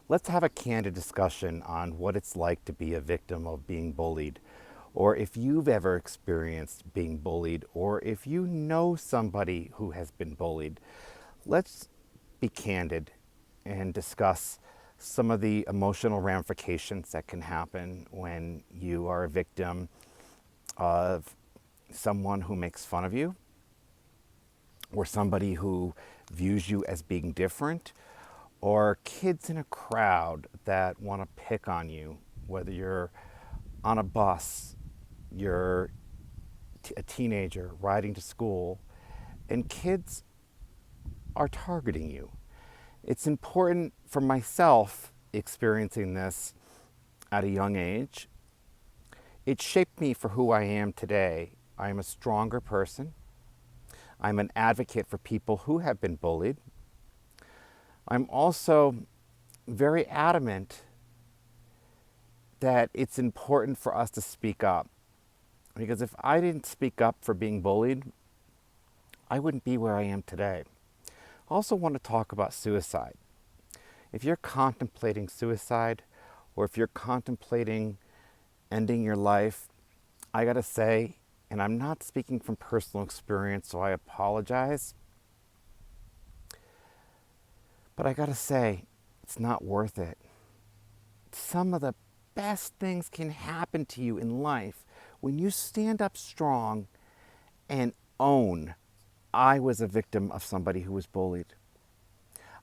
Let's have a candid discussion on what it's like to be a victim of being bullied, or if you've ever experienced being bullied, or if you know somebody who has been bullied. Let's be candid and discuss some of the emotional ramifications that can happen when you are a victim of someone who makes fun of you, or somebody who views you as being different, or kids in a crowd that want to pick on you, whether you're on a bus, you're a teenager riding to school, and kids are targeting you. It's important for myself experiencing this at a young age. It shaped me for who I am today. I am a stronger person. I'm an advocate for people who have been bullied. I'm also very adamant that it's important for us to speak up. Because if I didn't speak up for being bullied, I wouldn't be where I am today. I also want to talk about suicide. If you're contemplating suicide, or if you're contemplating ending your life, I gotta say, and I'm not speaking from personal experience, so I apologize, but I gotta say, it's not worth it. Some of the best things can happen to you in life when you stand up strong and own, I was a victim of somebody who was bullied.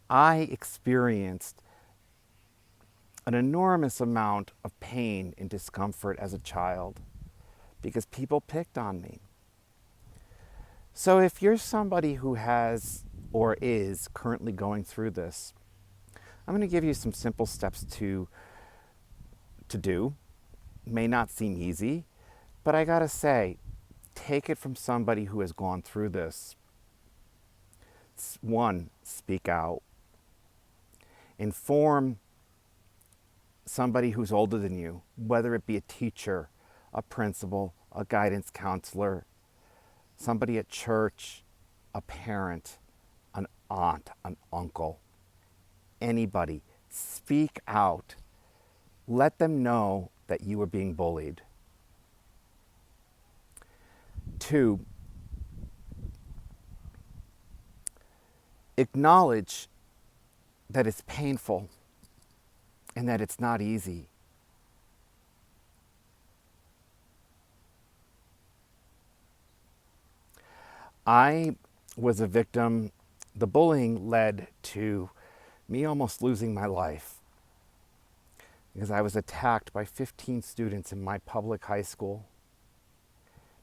I experienced an enormous amount of pain and discomfort as a child because people picked on me. So if you're somebody who has or is currently going through this, I'm going to give you some simple steps to do. It may not seem easy, but I got to say, take it from somebody who has gone through this. One, speak out. Inform somebody who's older than you, whether it be a teacher, a principal, a guidance counselor, somebody at church, a parent, an aunt, an uncle, anybody. Speak out. Let them know that you are being bullied. Two, acknowledge that it's painful and that it's not easy. I was a victim. The bullying led to me almost losing my life because I was attacked by 15 students in my public high school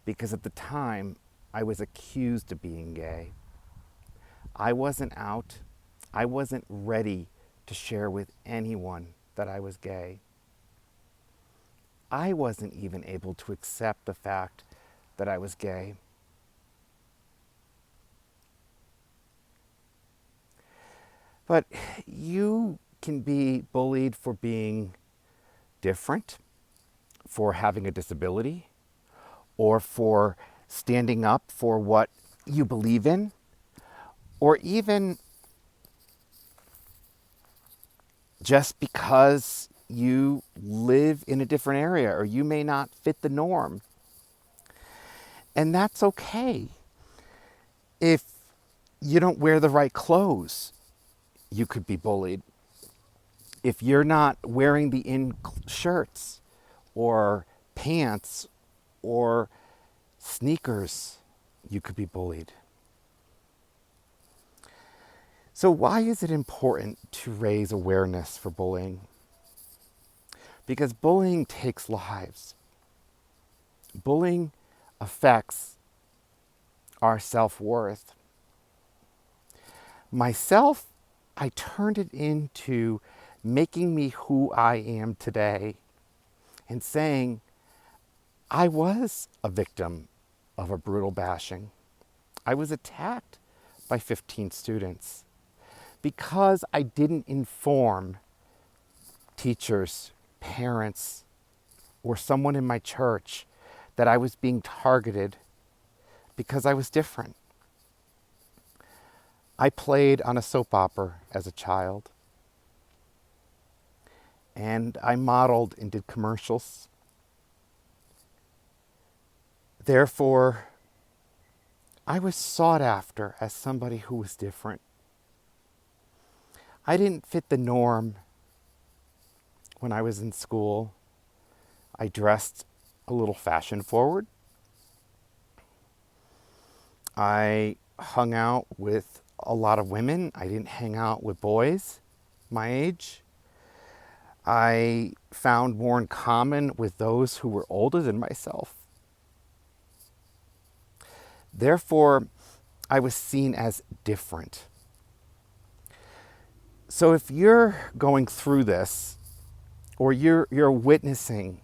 because at the time I was accused of being gay. I wasn't out. I wasn't ready to share with anyone that I was gay. I wasn't even able to accept the fact that I was gay. But you can be bullied for being different, for having a disability, or for standing up for what you believe in, or even just because you live in a different area or you may not fit the norm. And that's okay. If you don't wear the right clothes, you could be bullied. If you're not wearing the in shirts or pants or sneakers, you could be bullied. So why is it important to raise awareness for bullying? Because bullying takes lives. Bullying affects our self-worth. Myself, I turned it into making me who I am today and saying I was a victim of a brutal bashing. I was attacked by 15 students because I didn't inform teachers, parents, or someone in my church that I was being targeted because I was different. I played on a soap opera as a child. and I modeled and did commercials. Therefore, I was sought after as somebody who was different. I didn't fit the norm when I was in school. I dressed a little fashion forward. I hung out with a lot of women. I didn't hang out with boys my age. I found more in common with those who were older than myself. Therefore, I was seen as different. So if you're going through this, or you're witnessing,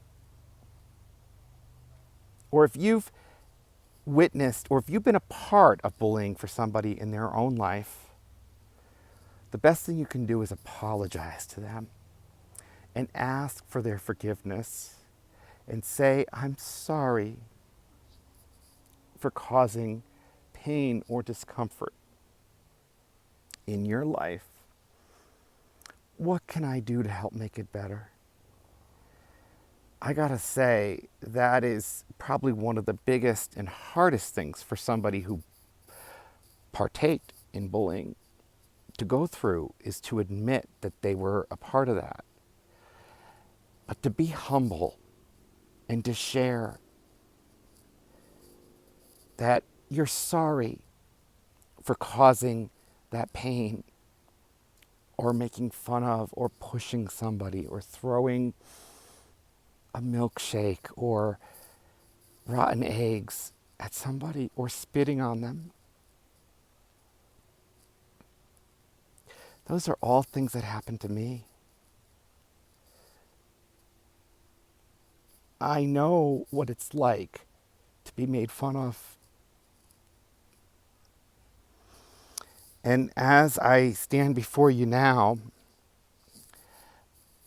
or if you've witnessed, or if you've been a part of bullying for somebody in their own life, the best thing you can do is apologize to them and ask for their forgiveness and say, I'm sorry for causing pain or discomfort in your life. What can I do to help make it better? I gotta say, that is probably one of the biggest and hardest things for somebody who partaked in bullying to go through, is to admit that they were a part of that. But to be humble and to share that you're sorry for causing that pain, or making fun of, or pushing somebody, or throwing a milkshake or rotten eggs at somebody, or spitting on them. Those are all things that happened to me. I know what it's like to be made fun of. And as I stand before you now,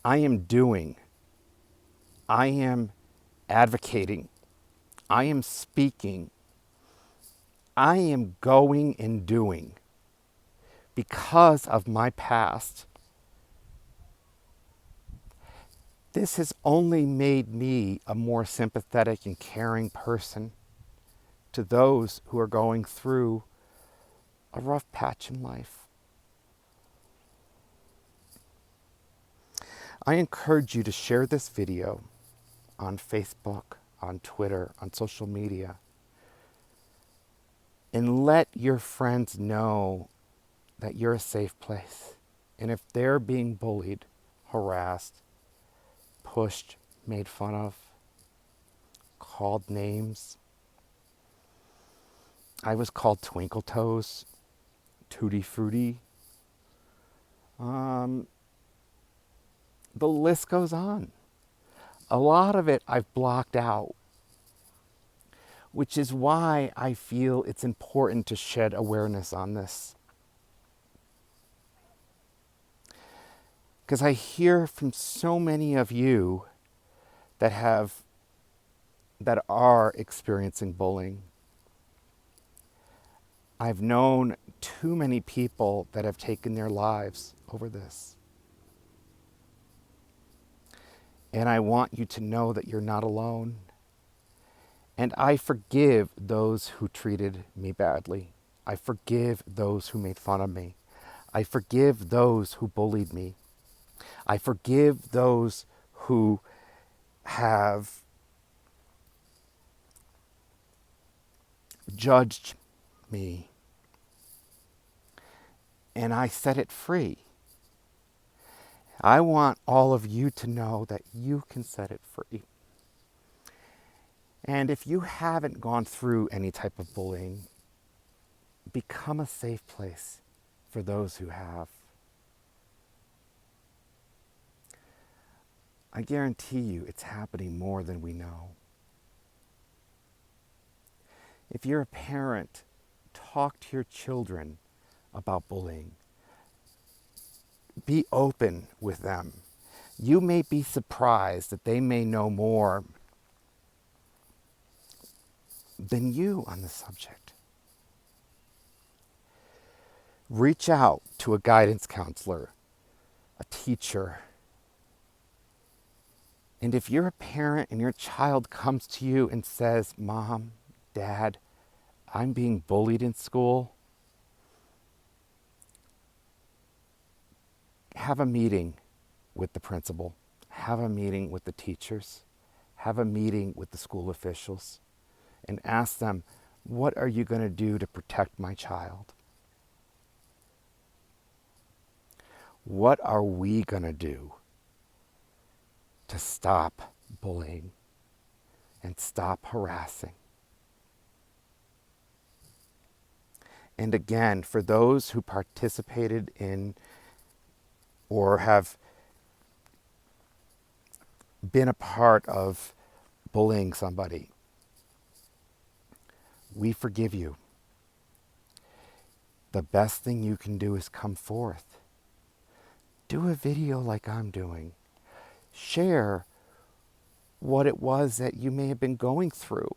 I am doing, I am advocating, I am speaking, I am going and doing because of my past. This has only made me a more sympathetic and caring person to those who are going through a rough patch in life. I encourage you to share this video on Facebook, on Twitter, on social media, and let your friends know that you're a safe place. And if they're being bullied, harassed, pushed, made fun of, called names. I was called Twinkle Toes, Tutti Frutti. The list goes on. A lot of it I've blocked out, which is why I feel it's important to shed awareness on this. Because I hear from so many of you that are experiencing bullying. I've known too many people that have taken their lives over this. And I want you to know that you're not alone. And I forgive those who treated me badly. I forgive those who made fun of me. I forgive those who bullied me. I forgive those who have judged me. And I set it free. I want all of you to know that you can set it free. And if you haven't gone through any type of bullying, become a safe place for those who have. I guarantee you it's happening more than we know. If you're a parent, talk to your children about bullying. Be open with them. You may be surprised that they may know more than you on the subject. Reach out to a guidance counselor, a teacher, And if you're a parent and your child comes to you and says, Mom, Dad, I'm being bullied in school, have a meeting with the principal, have a meeting with the teachers, have a meeting with the school officials, and ask them, what are you going to do to protect my child? What are we going to do to stop bullying and stop harassing? And again, for those who participated in or have been a part of bullying somebody, we forgive you. The best thing you can do is come forth. Do a video like I'm doing. Share what it was that you may have been going through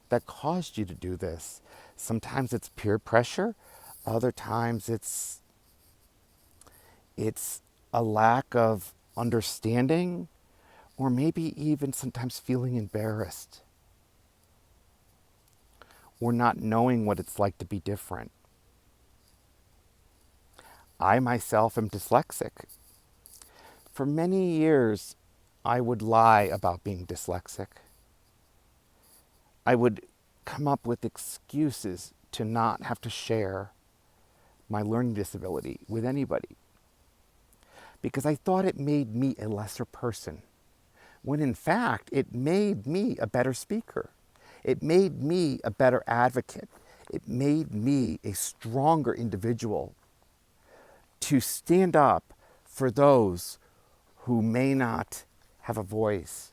that caused you to do this. Sometimes it's peer pressure. Other times it's a lack of understanding, or maybe even sometimes feeling embarrassed or not knowing what it's like to be different. I myself am dyslexic. For many years, I would lie about being dyslexic. I would come up with excuses to not have to share my learning disability with anybody because I thought it made me a lesser person, when in fact it made me a better speaker. It made me a better advocate. It made me a stronger individual to stand up for those who may not have a voice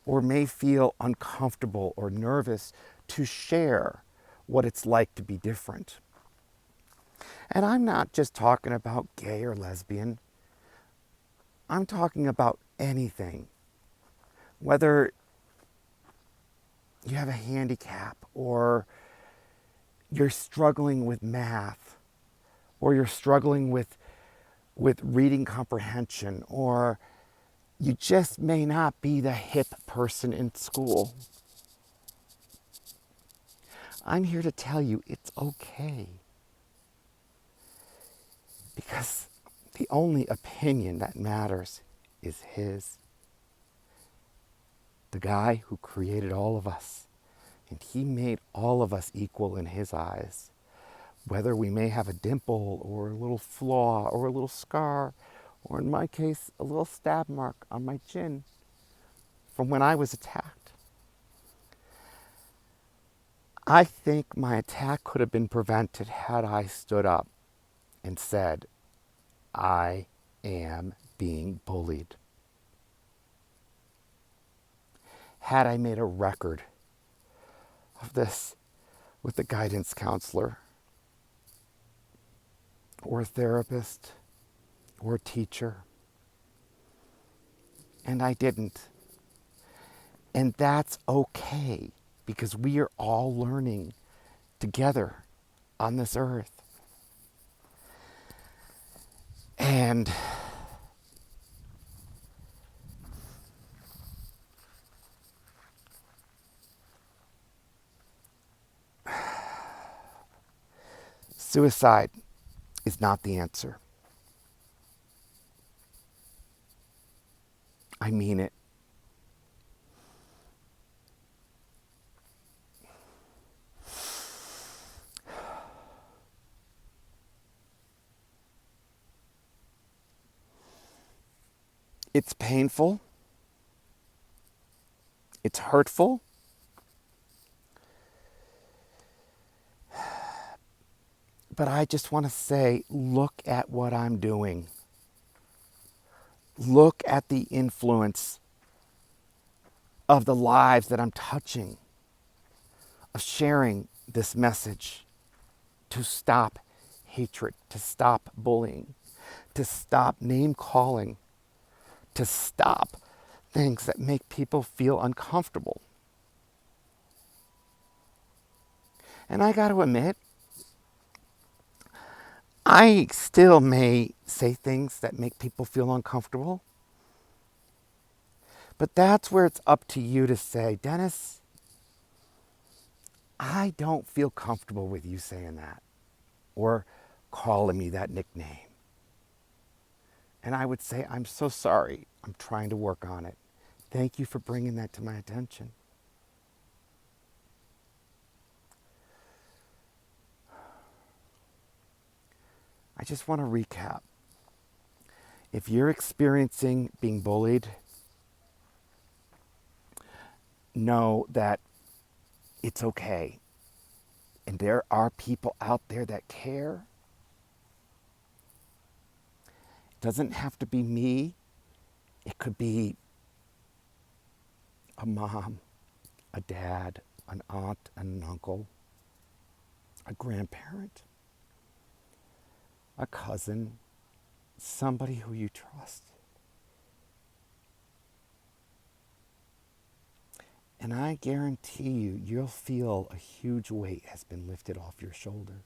or may feel uncomfortable or nervous to share what it's like to be different. And I'm not just talking about gay or lesbian. I'm talking about anything. Whether you have a handicap, or you're struggling with math, or you're struggling with reading comprehension, or you just may not be the hip person in school. I'm here to tell you it's okay. Because the only opinion that matters is his. The guy who created all of us. And he made all of us equal in his eyes. Whether we may have a dimple or a little flaw or a little scar, or in my case, a little stab mark on my chin from when I was attacked. I think my attack could have been prevented had I stood up and said, I am being bullied. Had I made a record of this with a guidance counselor or a therapist or a teacher, and I didn't. And that's okay, because we are all learning together on this earth. And suicide is not the answer. I mean it. It's painful. It's hurtful. But I just want to say, look at what I'm doing. Look at the influence of the lives that I'm touching, of sharing this message to stop hatred, to stop bullying, to stop name calling, to stop things that make people feel uncomfortable. And I got to admit, I still may say things that make people feel uncomfortable, But that's where it's up to you to say, Dennis, I don't feel comfortable with you saying that or calling me that nickname. And I would say, I'm so sorry. I'm trying to work on it. Thank you for bringing that to my attention. I just want to recap. If you're experiencing being bullied, know that it's okay. And there are people out there that care. It doesn't have to be me. It could be a mom, a dad, an aunt, an uncle, a grandparent, a cousin, somebody who you trust. And I guarantee you, you'll feel a huge weight has been lifted off your shoulder.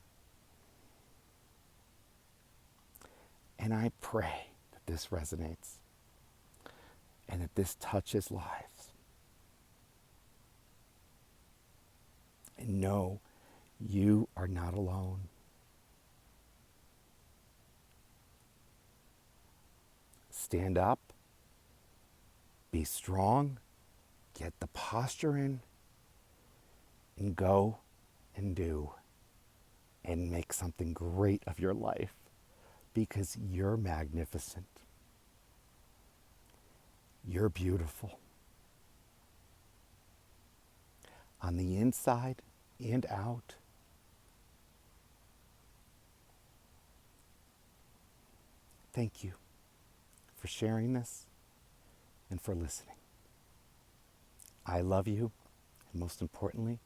And I pray that this resonates and that this touches lives. And know you are not alone. Stand up, be strong, get the posture in, and go and do and make something great of your life because you're magnificent. You're beautiful. On the inside and out. Thank you for sharing this and for listening. I love you, and most importantly,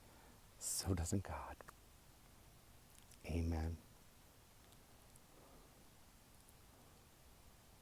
so doesn't God. Amen.